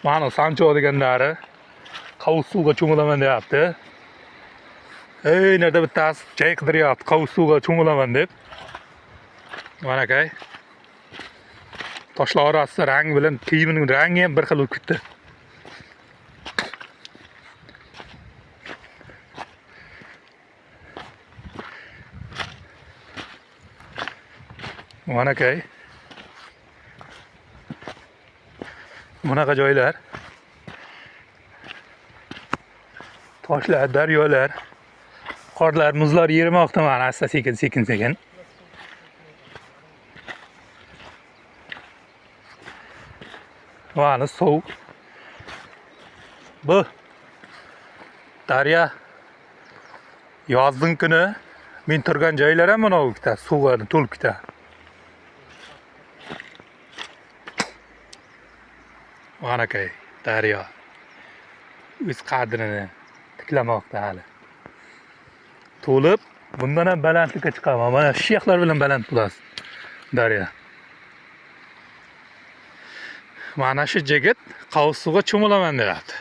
Mana Sancho deganlari qovus suvga cho'milaman deyapti. Nerede bittasi joy qidiryapti qovus suvga cho'milaman deb. Mana akay. Toshlar orasida rang bilan kiyimining rangi ham bir xil bo'lib ketdi. Mana akay. Bunaqa joylar. Toshlar, daryolar, qorlar, muzlar yerimoqda mana asta sekin. Mana suv. Bu daryo. Yozning kuni men turgan joylar ham mana bu bitta suvga to'lib ketadi. Mana akay, daryo. O'z qadrini tiklamoqda hali. To'lib, bundan ham balandlikka chiqaman. Mana shayxlar bilan baland bo'lasiz. Daryo. Mana shu jigit qovus suvga cho'milaman deyapti.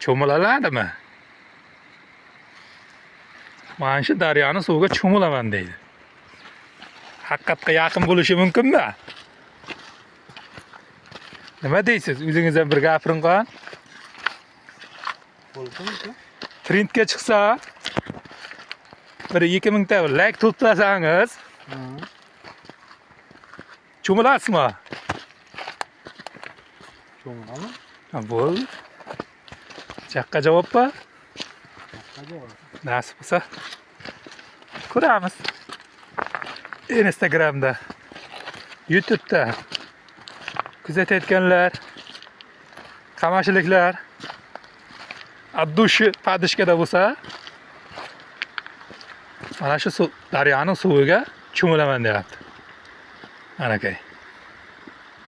Cho'milaladimi? Mana shu daryoni suvga cho'milaman deydi. Haqiqatga yaqin bo'lishi mumkinmi? Nima deysiz? O'zingizdan bir gapiring qo'ying. Trendga chiqsa, bir 2000 ta like to'plasangiz, cho'milasizmi? Cho'milaman. Bo'l. Chaqqa javobmi? Nasib bo'lsa ko'ramiz. Instagramda, YouTube'da kuzatayotganlar, qamashiliklar addushi padishkada bo'lsa, mana shu daryoning suviga cho'milaman deyapti. Mana akay.